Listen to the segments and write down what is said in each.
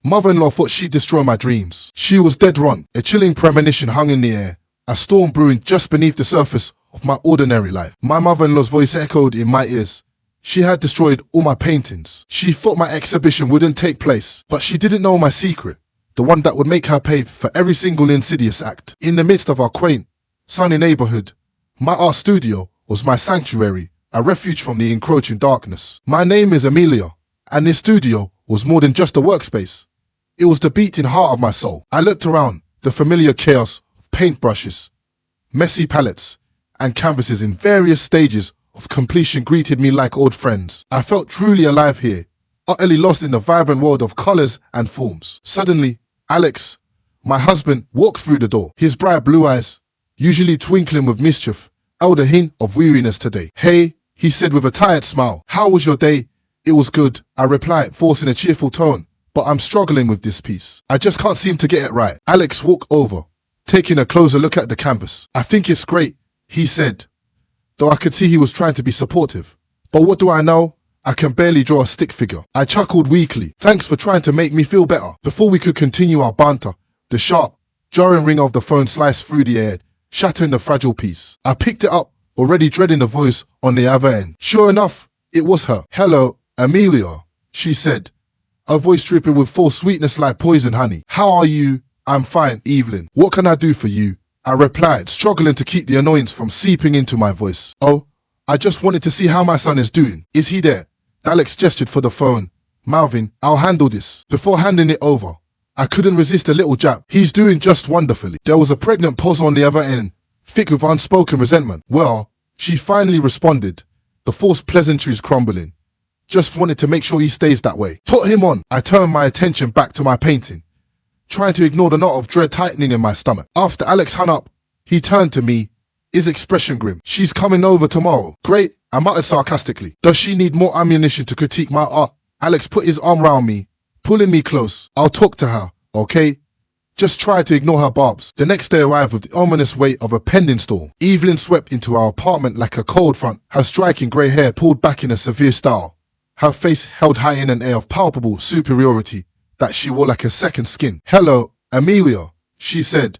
Mother-in-law thought she'd destroy my dreams. She was dead wrong. A chilling premonition hung in the air, a storm brewing just beneath the surface of my ordinary life. My mother-in-law's voice echoed in my ears. She had destroyed all my paintings. She thought my exhibition wouldn't take place, but she didn't know my secret, the one that would make her pay for every single insidious act. In the midst of our quaint, sunny neighborhood, my art studio was my sanctuary, a refuge from the encroaching darkness. My name is Amelia, and this studio was more than just a workspace. It was the beating heart of my soul. I looked around, the familiar chaos of paintbrushes, messy palettes, and canvases in various stages of completion greeted me like old friends. I felt truly alive here, utterly lost in the vibrant world of colors and forms. Suddenly, Alex, my husband, walked through the door. His bright blue eyes, usually twinkling with mischief, held a hint of weariness today. "Hey," he said with a tired smile. "How was your day?" "It was good," I replied, forcing a cheerful tone. "But I'm struggling with this piece. I just can't seem to get it right." Alex walked over, taking a closer look at the canvas. "I think it's great," he said, though I could see he was trying to be supportive. "But what do I know? I can barely draw a stick figure." I chuckled weakly. "Thanks for trying to make me feel better." Before we could continue our banter, the sharp, jarring ring of the phone sliced through the air, shattering the fragile piece. I picked it up, already dreading the voice on the other end. Sure enough, it was her. "Hello, Amelia," she said, her voice dripping with false sweetness like poison honey. "How are you?" "I'm fine, Evelyn. What can I do for you?" I replied, struggling to keep the annoyance from seeping into my voice. "Oh, I just wanted to see how my son is doing. Is he there?" Alex gestured for the phone, mouthing, "I'll handle this." Before handing it over, I couldn't resist a little jab. "He's doing just wonderfully." There was a pregnant pause on the other end, thick with unspoken resentment. "Well," she finally responded, the forced pleasantries crumbling. "Just wanted to make sure he stays that way." "Put him on." I turned my attention back to my painting, trying to ignore the knot of dread tightening in my stomach. After Alex hung up, he turned to me, his expression grim. "She's coming over tomorrow." "Great," I muttered sarcastically. "Does she need more ammunition to critique my art?" Alex put his arm around me, pulling me close. "I'll talk to her, okay? Just try to ignore her barbs." The next day arrived with the ominous weight of a pending storm. Evelyn swept into our apartment like a cold front, her striking grey hair pulled back in a severe style, her face held high in an air of palpable superiority that she wore like a second skin. "Hello, Amelia," she said,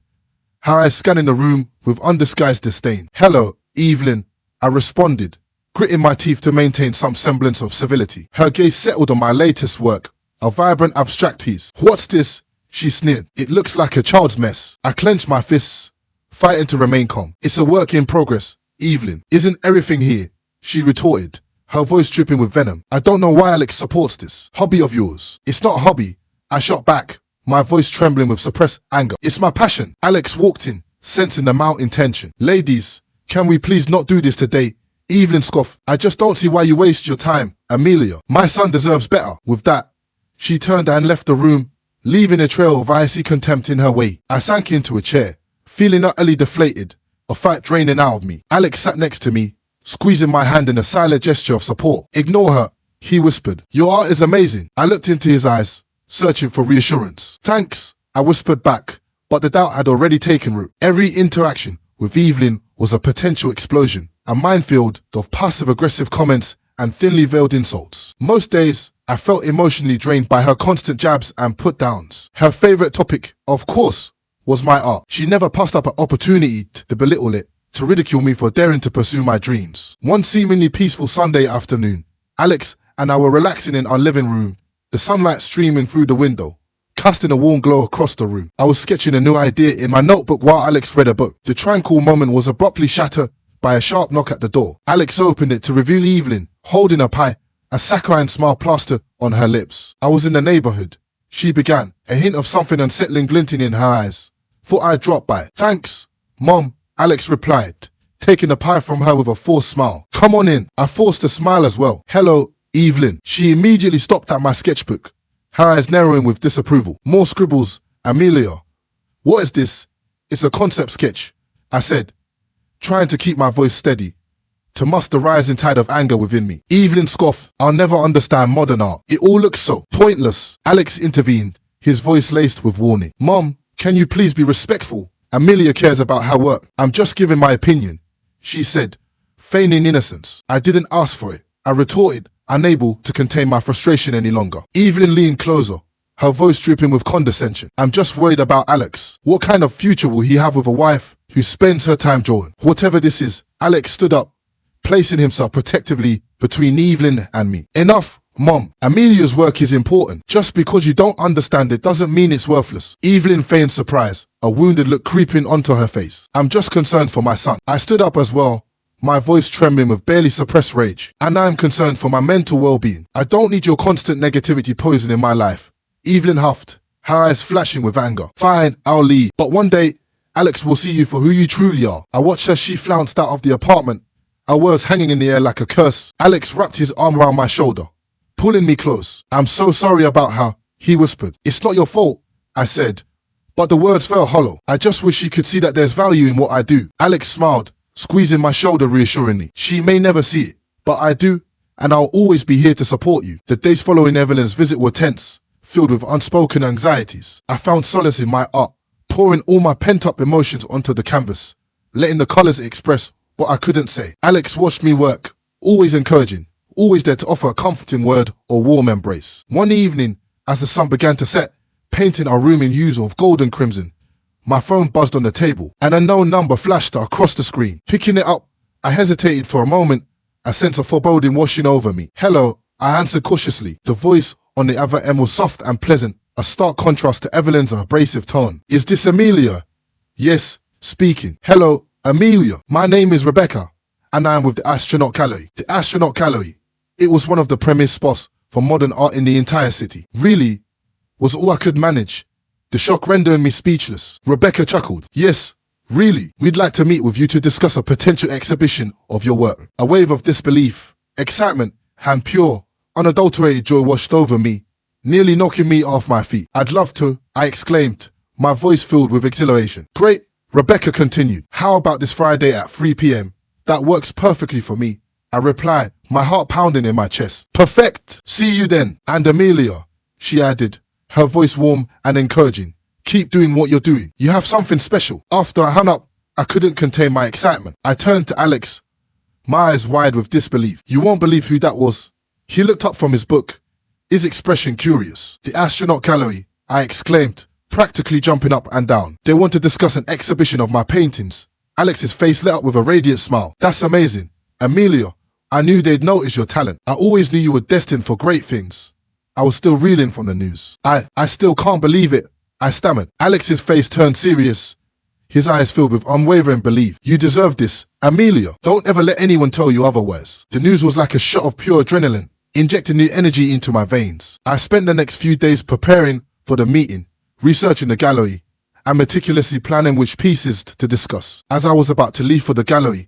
her eyes scanning the room with undisguised disdain. "Hello, Evelyn," I responded, gritting my teeth to maintain some semblance of civility. Her gaze settled on my latest work, a vibrant abstract piece. "What's this?" she sneered. "It looks like a child's mess." I clenched my fists, fighting to remain calm. "It's a work in progress, Evelyn. Isn't everything here?" she retorted, her voice dripping with venom. "I don't know why Alex supports this hobby of yours." "It's not a hobby," I shot back, my voice trembling with suppressed anger. "It's my passion." Alex walked in, sensing the mounting tension. "Ladies, can we please not do this today?" Evelyn scoffed. "I just don't see why you waste your time, Amelia. My son deserves better." With that, she turned and left the room, leaving a trail of icy contempt in her wake. I sank into a chair, feeling utterly deflated, a fight draining out of me. Alex sat next to me, squeezing my hand in a silent gesture of support. "Ignore her," he whispered. "Your art is amazing." I looked into his eyes, searching for reassurance. "Thanks," I whispered back, but the doubt had already taken root. Every interaction with Evelyn was a potential explosion, a minefield of passive-aggressive comments and thinly veiled insults. Most days, I felt emotionally drained by her constant jabs and put-downs. Her favorite topic, of course, was my art. She never passed up an opportunity to belittle it, to ridicule me for daring to pursue my dreams. One seemingly peaceful Sunday afternoon, Alex and I were relaxing in our living room, the sunlight streaming through the window, casting a warm glow across the room. I was sketching a new idea in my notebook while Alex read a book. The tranquil moment was abruptly shattered by a sharp knock at the door. Alex opened it to reveal Evelyn, holding a pie, a saccharine smile plastered on her lips. "I was in the neighborhood," she began, a hint of something unsettling glinting in her eyes. "Thought I'd drop by." "Thanks, Mom," Alex replied, taking the pie from her with a forced smile. "Come on in." I forced a smile as well. "Hello, Evelyn." She immediately stopped at my sketchbook, her eyes narrowing with disapproval. "More scribbles, Amelia." "What is this?" "It's a concept sketch," I said, trying to keep my voice steady, to mask the rising tide of anger within me. Evelyn scoffed. "I'll never understand modern art. It all looks so pointless." Alex intervened, his voice laced with warning. "Mom, can you please be respectful? Amelia cares about her work." "I'm just giving my opinion," she said, feigning innocence. "I didn't ask for it," I retorted, unable to contain my frustration any longer. Evelyn leaned closer, her voice dripping with condescension. I'm just worried about Alex. What kind of future will he have with a wife who spends her time drawing? Whatever this is, Alex stood up, placing himself protectively between Evelyn and me. Enough, Mom. Amelia's work is important. Just because you don't understand it doesn't mean it's worthless. Evelyn feigned surprise, a wounded look creeping onto her face. I'm just concerned for my son. I stood up as well, my voice trembling with barely suppressed rage. And I'm concerned for my mental well-being. I don't need your constant negativity poisoning my life. Evelyn huffed, her eyes flashing with anger. Fine, I'll leave. But one day, Alex will see you for who you truly are. I watched as she flounced out of the apartment, her words hanging in the air like a curse. Alex wrapped his arm around my shoulder, pulling me close. I'm so sorry about her, he whispered. It's not your fault, I said, but the words felt hollow. I just wish she could see that there's value in what I do. Alex smiled, squeezing my shoulder reassuringly. She may never see it, but I do, and I'll always be here to support you. The days following Evelyn's visit were tense, filled with unspoken anxieties. I found solace in my art, pouring all my pent-up emotions onto the canvas, letting the colors express what I couldn't say. Alex watched me work, always encouraging, always there to offer a comforting word or warm embrace. One evening, as the sun began to set, painting our room in hues of gold and crimson, my phone buzzed on the table. An unknown number flashed across the screen. Picking it up, I hesitated for a moment, a sense of foreboding washing over me. Hello, I answered cautiously. The voice on the other end was soft and pleasant, a stark contrast to Evelyn's abrasive tone. Is this Amelia? Yes, speaking. Hello, Amelia. My name is Rebecca, and I am with the Astronaut Gallery. The Astronaut Gallery. It was one of the premier spots for modern art in the entire city. Really, was all I could manage. The shock rendering me speechless. Rebecca chuckled. Yes, really. We'd like to meet with you to discuss a potential exhibition of your work. A wave of disbelief, excitement, and pure, unadulterated joy washed over me, nearly knocking me off my feet. I'd love to, I exclaimed, my voice filled with exhilaration. Great, Rebecca continued. How about this Friday at 3 p.m? That works perfectly for me, I replied, my heart pounding in my chest. Perfect. See you then. And Amelia, she added, her voice warm and encouraging. Keep doing what you're doing. You have something special. After I hung up, I couldn't contain my excitement. I turned to Alex, my eyes wide with disbelief. You won't believe who that was. He looked up from his book, his expression curious. The Astronaut Gallery, I exclaimed, practically jumping up and down. They want to discuss an exhibition of my paintings. Alex's face lit up with a radiant smile. That's amazing. Amelia, I knew they'd notice your talent. I always knew you were destined for great things. I was still reeling from the news. I still can't believe it, I stammered. Alex's face turned serious, his eyes filled with unwavering belief. You deserve this, Amelia. Don't ever let anyone tell you otherwise. The news was like a shot of pure adrenaline, injecting new energy into my veins. I spent the next few days preparing for the meeting, researching the gallery, and meticulously planning which pieces to discuss. As I was about to leave for the gallery,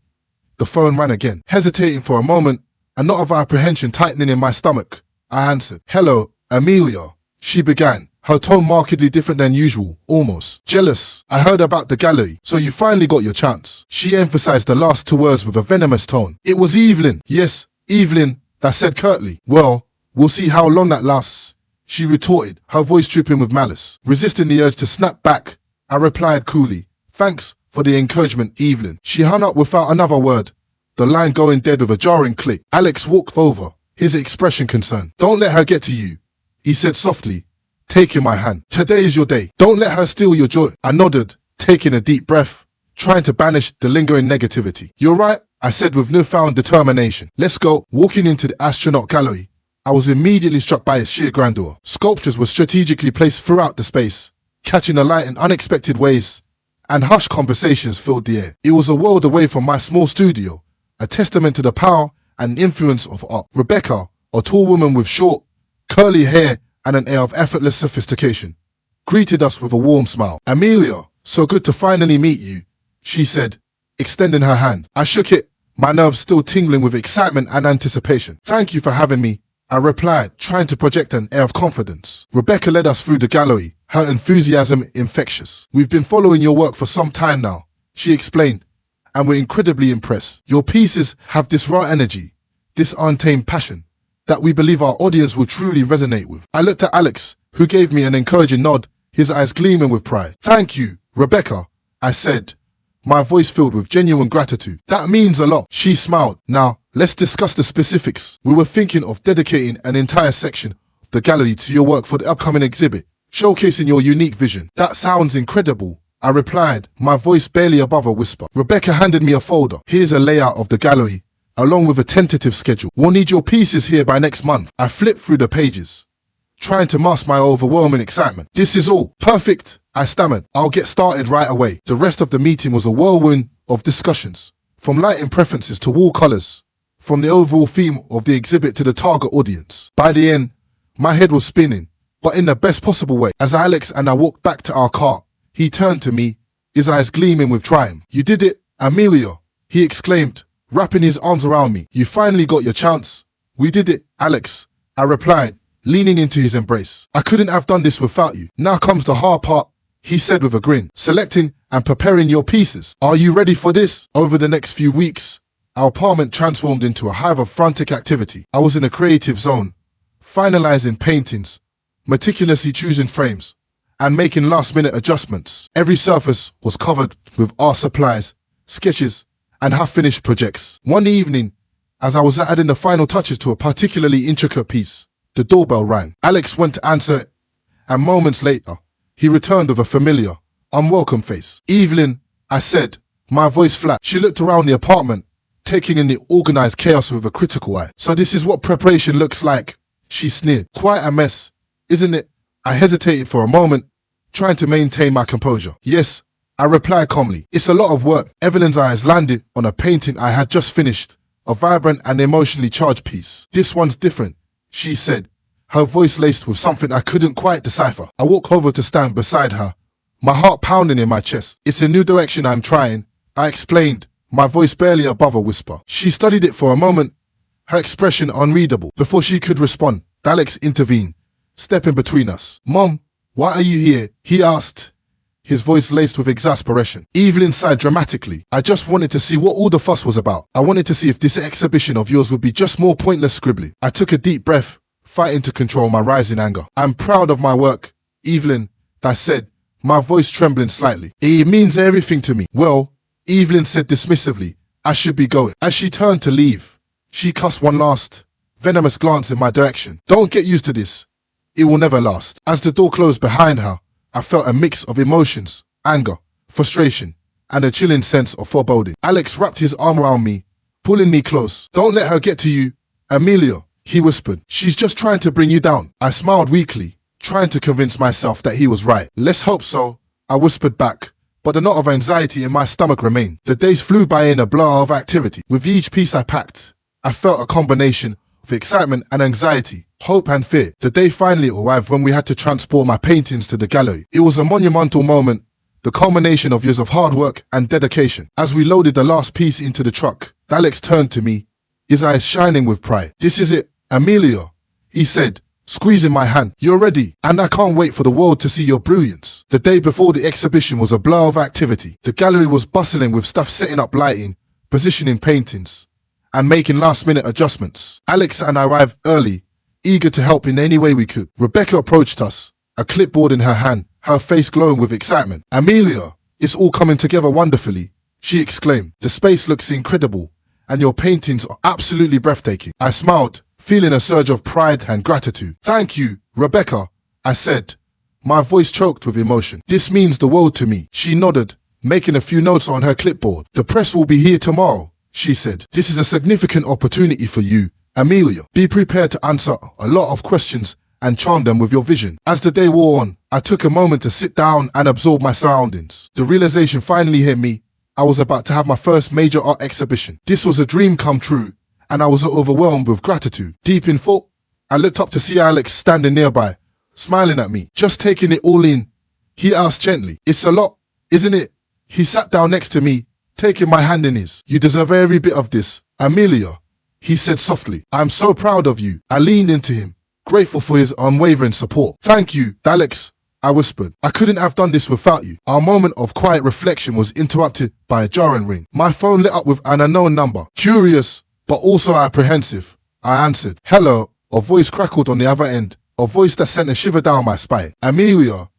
the phone rang again. Hesitating for a moment, a knot of apprehension tightening in my stomach, I answered. Hello, Amelia, she began, her tone markedly different than usual, almost jealous. I heard about the gallery, so you finally got your chance. She emphasized the last two words with a venomous tone. It was Evelyn. Yes, Evelyn, that said curtly. Well, we'll see how long that lasts, she retorted, her voice dripping with malice. Resisting the urge to snap back, I replied coolly. Thanks for the encouragement, Evelyn. She hung up without another word, the line going dead with a jarring click. Alex walked over, his expression concerned. Don't let her get to you, he said softly, taking my hand. Today is your day. Don't let her steal your joy. I nodded, taking a deep breath, trying to banish the lingering negativity. You're right, I said with newfound determination. Let's go. Walking into the Astronaut Gallery, I was immediately struck by its sheer grandeur. Sculptures were strategically placed throughout the space, catching the light in unexpected ways, and hushed conversations filled the air. It was a world away from my small studio, a testament to the power and influence of art. Rebecca, a tall woman with short, curly hair and an air of effortless sophistication, greeted us with a warm smile. Amelia, so good to finally meet you, she said, extending her hand. I shook it, my nerves still tingling with excitement and anticipation. Thank you for having me, I replied, trying to project an air of confidence. Rebecca led us through the gallery, her enthusiasm infectious. We've been following your work for some time now, she explained, and we're incredibly impressed. Your pieces have this raw energy, this untamed passion, that we believe our audience will truly resonate with. I looked at Alex, who gave me an encouraging nod, his eyes gleaming with pride. Thank you, Rebecca, I said, my voice filled with genuine gratitude. That means a lot. She smiled. Now, let's discuss the specifics. We were thinking of dedicating an entire section the gallery to your work for the upcoming exhibit, showcasing your unique vision. That sounds incredible, I replied, my voice barely above a whisper. Rebecca handed me a folder. Here's a layout of the gallery, along with a tentative schedule. We'll need your pieces here by next month. I flipped through the pages, trying to mask my overwhelming excitement. This is all. Perfect, I stammered. I'll get started right away. The rest of the meeting was a whirlwind of discussions, from lighting preferences to wall colors, from the overall theme of the exhibit to the target audience. By the end, my head was spinning, but in the best possible way. As Alex and I walked back to our car, he turned to me, his eyes gleaming with triumph. You did it, Amelia, he exclaimed, wrapping his arms around me. You finally got your chance. We did it, Alex, I replied, leaning into his embrace. I couldn't have done this without you. Now comes the hard part, he said with a grin. Selecting and preparing your pieces. Are you ready for this? Over the next few weeks, our apartment transformed into a hive of frantic activity. I was in a creative zone, finalizing paintings, meticulously choosing frames, and making last-minute adjustments. Every surface was covered with art supplies, sketches, and half-finished projects. One evening, as I was adding the final touches to a particularly intricate piece, the doorbell rang. Alex went to answer it, and moments later, he returned with a familiar, unwelcome face. Evelyn, I said, my voice flat. She looked around the apartment, taking in the organized chaos with a critical eye. So this is what preparation looks like, she sneered. Quite a mess, isn't it? I hesitated for a moment, trying to maintain my composure. Yes, I replied calmly. It's a lot of work. Evelyn's eyes landed on a painting I had just finished, a vibrant and emotionally charged piece. This one's different, she said, her voice laced with something I couldn't quite decipher. I walked over to stand beside her, my heart pounding in my chest. It's a new direction I'm trying, I explained, my voice barely above a whisper. She studied it for a moment, her expression unreadable. Before she could respond, Alex intervened, stepping between us. Mom, why are you here? He asked, his voice laced with exasperation. Evelyn sighed dramatically. I just wanted to see what all the fuss was about. I wanted to see if this exhibition of yours would be just more pointless scribbling. I took a deep breath, fighting to control my rising anger. I'm proud of my work, Evelyn, I said, my voice trembling slightly. It means everything to me. Well, Evelyn said dismissively, I should be going. As she turned to leave, she cast one last, venomous glance in my direction. Don't get used to this. It will never last. As the door closed behind her, I felt a mix of emotions, anger, frustration, and a chilling sense of foreboding. Alex wrapped his arm around me, pulling me close. Don't let her get to you, Amelia, he whispered. She's just trying to bring you down. I smiled weakly, trying to convince myself that he was right. Let's hope so, I whispered back, but a knot of anxiety in my stomach remained. The days flew by in a blur of activity. With each piece I packed, I felt a combination of excitement and anxiety, hope and fear. The day finally arrived when we had to transport my paintings to the gallery. It was a monumental moment, the culmination of years of hard work and dedication. As we loaded the last piece into the truck, Alex turned to me, his eyes shining with pride. This is it, Amelia, he said, squeezing my hand. You're ready, and I can't wait for the world to see your brilliance. The day before the exhibition was a blur of activity. The gallery was bustling with staff setting up lighting, positioning paintings, and making last-minute adjustments. Alex and I arrived early, eager to help in any way we could. Rebecca approached us, a clipboard in her hand, her face glowing with excitement. Amelia, it's all coming together wonderfully, she exclaimed. The space looks incredible, and your paintings are absolutely breathtaking. I smiled, feeling a surge of pride and gratitude. Thank you, Rebecca, I said, my voice choked with emotion. This means the world to me. She nodded, making a few notes on her clipboard. The press will be here tomorrow, she said. This is a significant opportunity for you, Amelia. Be prepared to answer a lot of questions and charm them with your vision. As the day wore on, I took a moment to sit down and absorb my surroundings. The realization finally hit me. I was about to have my first major art exhibition. This was a dream come true, and I was overwhelmed with gratitude. Deep in thought, I looked up to see Alex standing nearby, smiling at me, just taking it all in. He asked gently, it's a lot, isn't it? He sat down next to me, taking my hand in his. You deserve every bit of this, Amelia, he said softly. I'm so proud of you. I leaned into him, grateful for his unwavering support. Thank you, Alex, I whispered. I couldn't have done this without you. Our moment of quiet reflection was interrupted by a jarring ring. My phone lit up with an unknown number. Curious, but also apprehensive, I answered. Hello, a voice crackled on the other end, a voice that sent a shiver down my spine. Amelia?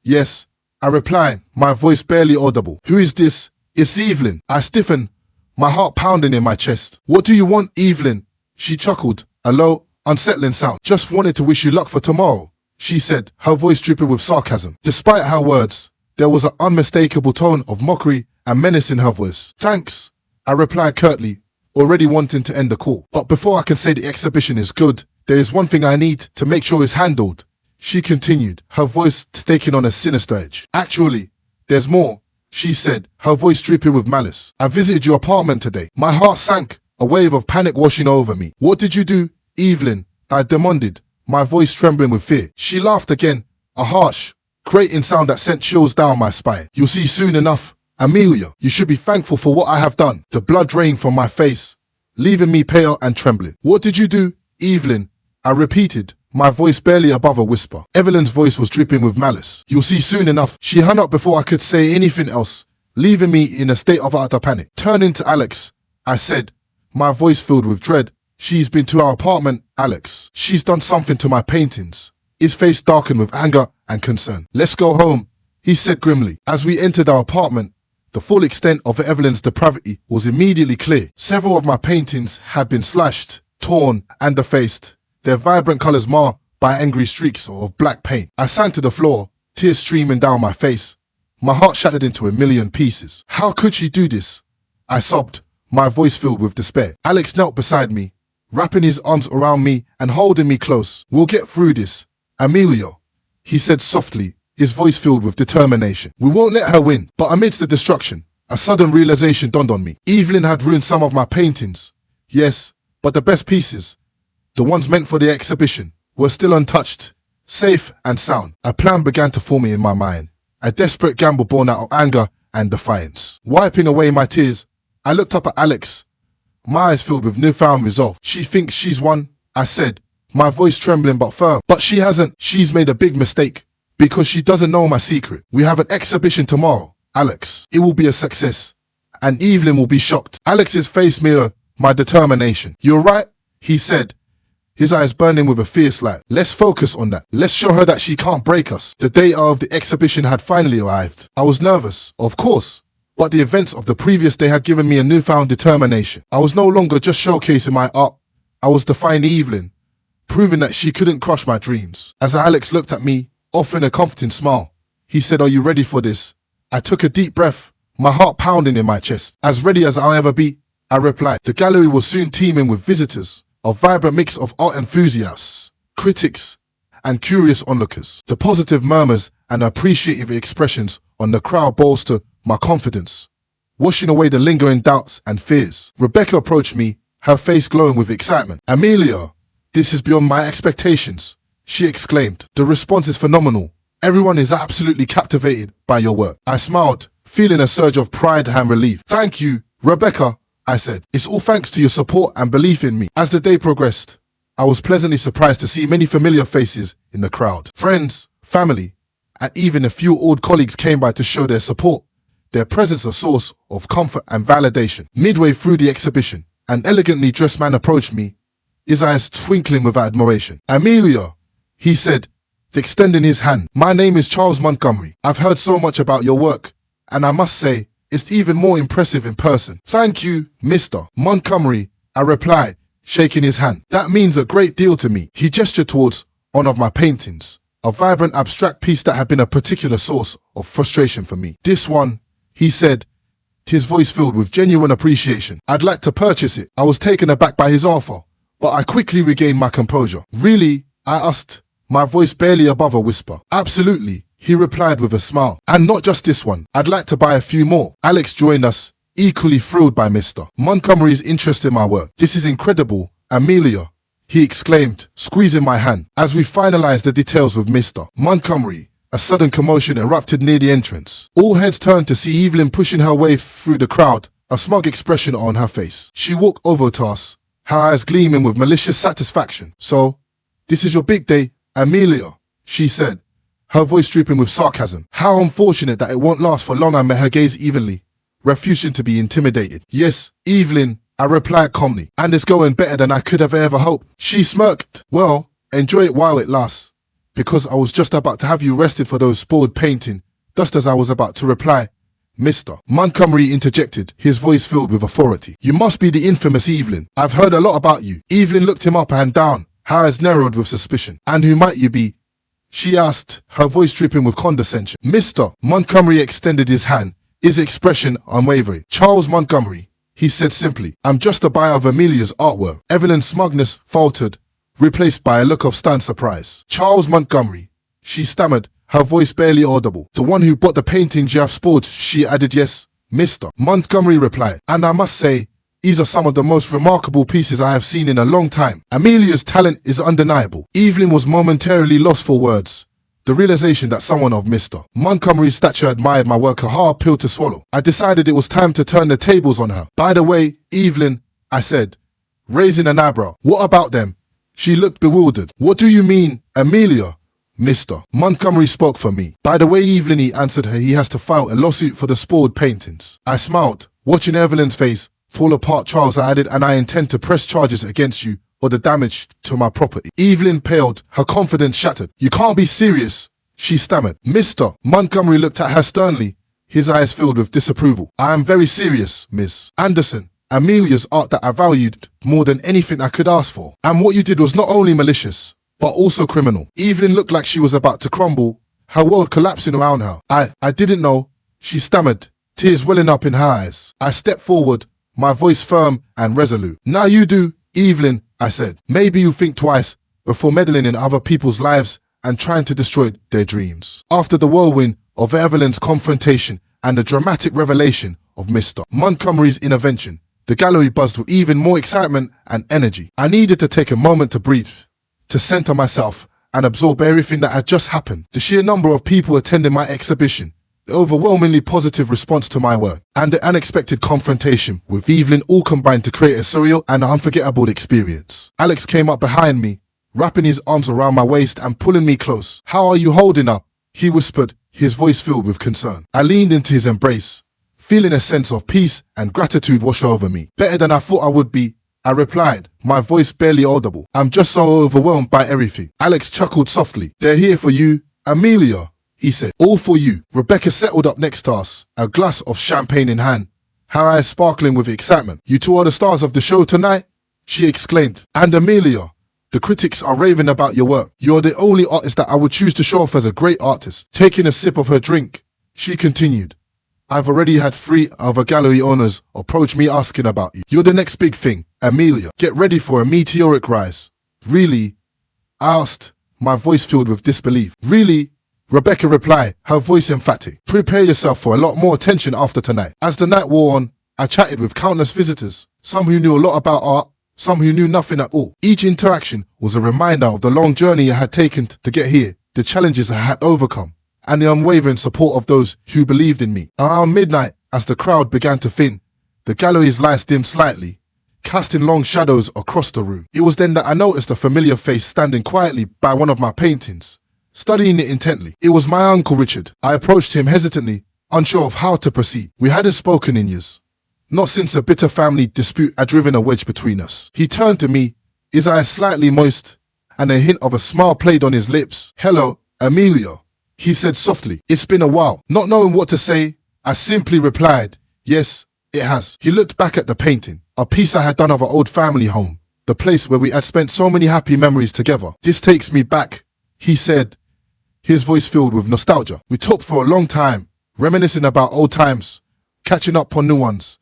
Yes, I replied, my voice barely audible. Who is this? It's Evelyn. I stiffened, my heart pounding in my chest. What do you want, Evelyn? She chuckled, a low, unsettling sound. Just wanted to wish you luck for tomorrow, she said, her voice dripping with sarcasm. Despite her words, there was an unmistakable tone of mockery and menace in her voice. Thanks, I replied curtly, already wanting to end the call. But before I can say the exhibition is good, there is one thing I need to make sure is handled, she continued, her voice taking on a sinister edge. Actually, there's more, she said, her voice dripping with malice. I visited your apartment today. My heart sank, a wave of panic washing over me. What did you do, Evelyn? I demanded, my voice trembling with fear. She laughed again, a harsh, grating sound that sent chills down my spine. You'll see soon enough, Amelia. You should be thankful for what I have done. The blood drained from my face, leaving me pale and trembling. What did you do, Evelyn? I repeated, my voice barely above a whisper. Evelyn's voice was dripping with malice. You'll see soon enough. She hung up before I could say anything else, leaving me in a state of utter panic. Turning to Alex, I said, my voice filled with dread. She's been to our apartment, Alex. She's done something to my paintings. His face darkened with anger and concern. Let's go home, he said grimly. As we entered our apartment, the full extent of Evelyn's depravity was immediately clear. Several of my paintings had been slashed, torn, and defaced, their vibrant colors marred by angry streaks of black paint. I sank to the floor, tears streaming down my face. My heart shattered into a million pieces. How could she do this? I sobbed, my voice filled with despair. Alex knelt beside me, wrapping his arms around me and holding me close. We'll get through this, Amelia, he said softly, his voice filled with determination. We won't let her win. But amidst the destruction, a sudden realization dawned on me. Evelyn had ruined some of my paintings. Yes, but the best pieces, the ones meant for the exhibition, were still untouched, safe and sound. A plan began to form in my mind, a desperate gamble born out of anger and defiance. Wiping away my tears, I looked up at Alex, my eyes filled with newfound resolve. She thinks she's won, I said, my voice trembling but firm. But she hasn't. She's made a big mistake, because she doesn't know my secret. We have an exhibition tomorrow, Alex. It will be a success, and Evelyn will be shocked. Alex's face mirrored my determination. You're right, he said, his eyes burning with a fierce light. Let's focus on that. Let's show her that she can't break us. The day of the exhibition had finally arrived. I was nervous, of course, but the events of the previous day had given me a newfound determination. I was no longer just showcasing my art. I was defying Evelyn, proving that she couldn't crush my dreams. As Alex looked at me, offering a comforting smile, he said, are you ready for this? I took a deep breath, my heart pounding in my chest. As ready as I'll ever be, I replied. The gallery was soon teeming with visitors, a vibrant mix of art enthusiasts, critics, and curious onlookers. The positive murmurs and appreciative expressions on the crowd bolstered my confidence, washing away the lingering doubts and fears. Rebecca approached me, her face glowing with excitement. Amelia, this is beyond my expectations, she exclaimed. The response is phenomenal. Everyone is absolutely captivated by your work. I smiled, feeling a surge of pride and relief. Thank you, Rebecca, I said. It's all thanks to your support and belief in me. As the day progressed, I was pleasantly surprised to see many familiar faces in the crowd. Friends, family, and even a few old colleagues came by to show their support, their presence a source of comfort and validation. Midway through the exhibition, an elegantly dressed man approached me, his eyes twinkling with admiration. Amelia, he said, extending his hand. My name is Charles Montgomery. I've heard so much about your work, and I must say, it's even more impressive in person. Thank you, Mr. Montgomery, I replied, shaking his hand. That means a great deal to me. He gestured towards one of my paintings, a vibrant abstract piece that had been a particular source of frustration for me. This one, he said, his voice filled with genuine appreciation. I'd like to purchase it. I was taken aback by his offer, but I quickly regained my composure. Really? I asked, my voice barely above a whisper. Absolutely, he replied with a smile. And not just this one. I'd like to buy a few more. Alex joined us, equally thrilled by Mr. Montgomery's interest in my work. This is incredible, Amelia, he exclaimed, squeezing my hand. As we finalized the details with Mr. Montgomery, a sudden commotion erupted near the entrance. All heads turned to see Evelyn pushing her way through the crowd, a smug expression on her face. She walked over to us, her eyes gleaming with malicious satisfaction. So, this is your big day, Amelia, she said, her voice dripping with sarcasm. How unfortunate that it won't last for long. I met her gaze evenly, refusing to be intimidated. Yes, Evelyn, I replied calmly, and it's going better than I could have ever hoped. She smirked. Well, enjoy it while it lasts, because I was just about to have you arrested for those spoiled painting. Just as I was about to reply, Mr. Montgomery interjected, his voice filled with authority. You must be the infamous Evelyn. I've heard a lot about you. Evelyn looked him up and down, her eyes narrowed with suspicion. And who might you be? She asked, her voice dripping with condescension. Mr. Montgomery extended his hand, his expression unwavering. Charles Montgomery, he said simply. I'm just a buyer of Amelia's artwork. Evelyn's smugness faltered, replaced by a look of stunned surprise. Charles Montgomery, she stammered, her voice barely audible. The one who bought the paintings you have spoiled, she added. Yes, Mr. Montgomery replied. And I must say, these are some of the most remarkable pieces I have seen in a long time. Amelia's talent is undeniable. Evelyn was momentarily lost for words. The realization that someone of Mr. Montgomery's stature admired my work a hard pill to swallow. I decided it was time to turn the tables on her. By the way, Evelyn, I said, raising an eyebrow. What about them? She looked bewildered. What do you mean, Amelia? Mr. Montgomery spoke for me. By the way, Evelyn, he answered her, he has to file a lawsuit for the spoiled paintings. I smiled, watching Evelyn's face fall apart. Charles, I added, and I intend to press charges against you or the damage to my property. Evelyn paled, her confidence shattered. You can't be serious, she stammered. Mr. Montgomery looked at her sternly, his eyes filled with disapproval. I am very serious, Miss Anderson. Amelia's art that I valued more than anything I could ask for. And what you did was not only malicious, but also criminal. Evelyn looked like she was about to crumble, her world collapsing around her. I didn't know, she stammered, tears welling up in her eyes. I stepped forward, my voice firm and resolute. Now you do, Evelyn, I said. Maybe you think twice before meddling in other people's lives and trying to destroy their dreams. After the whirlwind of Evelyn's confrontation and the dramatic revelation of Mr. Montgomery's intervention, the gallery buzzed with even more excitement and energy. I needed to take a moment to breathe, to center myself and absorb everything that had just happened. The sheer number of people attending my exhibition, the overwhelmingly positive response to my work, and the unexpected confrontation with Evelyn all combined to create a surreal and unforgettable experience. Alex came up behind me, wrapping his arms around my waist and pulling me close. How are you holding up? He whispered, his voice filled with concern. I leaned into his embrace, feeling a sense of peace and gratitude wash over me. Better than I thought I would be, I replied, my voice barely audible. I'm just so overwhelmed by everything. Alex chuckled softly. They're here for you, Amelia, he said. All for you. Rebecca settled up next to us, a glass of champagne in hand, her eyes sparkling with excitement. You two are the stars of the show tonight, she exclaimed. And Amelia, the critics are raving about your work. You're the only artist that I would choose to show off as a great artist. Taking a sip of her drink, she continued. I've already had 3 other gallery owners approach me asking about you. You're the next big thing, Amelia. Get ready for a meteoric rise. Really? I asked, my voice filled with disbelief. Really? Rebecca replied, her voice emphatic. Prepare yourself for a lot more attention after tonight. As the night wore on, I chatted with countless visitors, some who knew a lot about art, some who knew nothing at all. Each interaction was a reminder of the long journey I had taken to get here, the challenges I had overcome, and the unwavering support of those who believed in me. Around midnight, as the crowd began to thin, the gallery's lights dimmed slightly, casting long shadows across the room. It was then that I noticed a familiar face standing quietly by one of my paintings, studying it intently. It was my uncle Richard. I approached him hesitantly, unsure of how to proceed. We hadn't spoken in years, not since a bitter family dispute had driven a wedge between us. He turned to me, his eyes slightly moist, and a hint of a smile played on his lips. Hello, Amelia, he said softly. It's been a while. Not knowing what to say, I simply replied, yes, it has. He looked back at the painting, a piece I had done of our old family home, the place where we had spent so many happy memories together. This takes me back, he said, his voice filled with nostalgia. We talked for a long time, reminiscing about old times, catching up on new ones,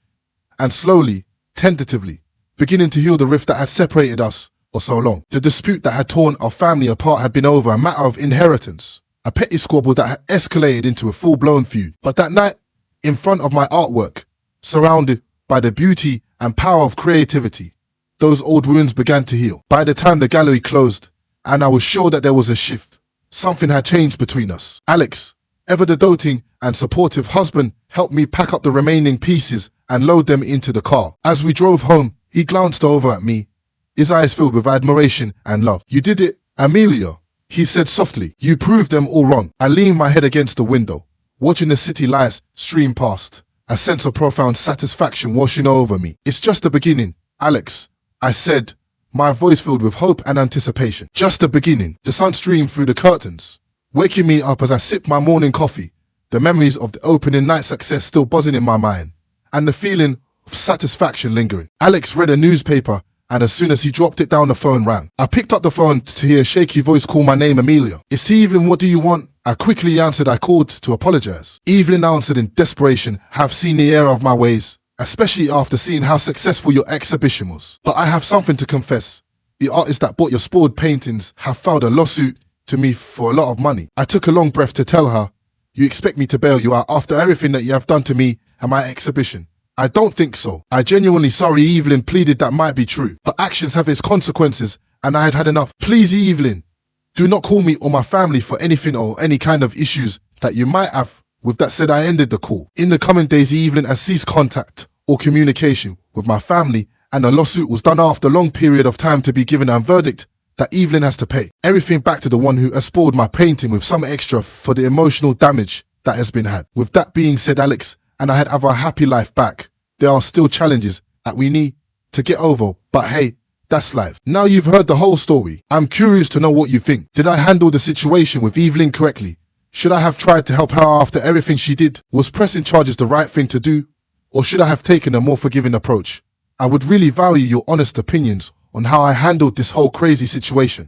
and slowly, tentatively, beginning to heal the rift that had separated us for so long. The dispute that had torn our family apart had been over a matter of inheritance, a petty squabble that had escalated into a full-blown feud. But that night, in front of my artwork, surrounded by the beauty and power of creativity, those old wounds began to heal. By the time the gallery closed, and I was sure that there was a shift, something had changed between us. Alex, ever the doting and supportive husband, helped me pack up the remaining pieces and load them into the car. As we drove home, he glanced over at me, his eyes filled with admiration and love. You did it, Amelia, he said softly. You proved them all wrong. I leaned my head against the window, watching the city lights stream past, a sense of profound satisfaction washing over me. It's just the beginning, Alex, I said, my voice filled with hope and anticipation. Just the beginning. The sun streamed through the curtains, waking me up as I sipped my morning coffee, the memories of the opening night success still buzzing in my mind, and the feeling of satisfaction lingering. Alex read a newspaper and as soon as he dropped it down, the phone rang. I picked up the phone to hear a shaky voice call my name, Amelia. "It's Evelyn, what do you want?" I quickly answered. I called to apologize. Evelyn answered in desperation. "Have seen the error of my ways, especially after seeing how successful your exhibition was. But I have something to confess. The artists that bought your spoiled paintings have filed a lawsuit to me for a lot of money." I took a long breath to tell her, "You expect me to bail you out after everything that you have done to me and my exhibition? I don't think so." I genuinely sorry, Evelyn pleaded. That might be true, but actions have its consequences, and I had had enough. "Please, Evelyn, do not call me or my family for anything or any kind of issues that you might have." With that said, I ended the call. In the coming days, Evelyn has ceased contact or communication with my family, and the lawsuit was done after a long period of time to be given a verdict that Evelyn has to pay everything back to the one who has spoiled my painting with some extra for the emotional damage that has been had. With that being said, Alex and I had our happy life back. There are still challenges that we need to get over, but hey, that's life. Now you've heard the whole story. I'm curious to know what you think. Did I handle the situation with Evelyn correctly? Should I have tried to help her after everything she did? Was pressing charges the right thing to do? Or should I have taken a more forgiving approach? I would really value your honest opinions on how I handled this whole crazy situation.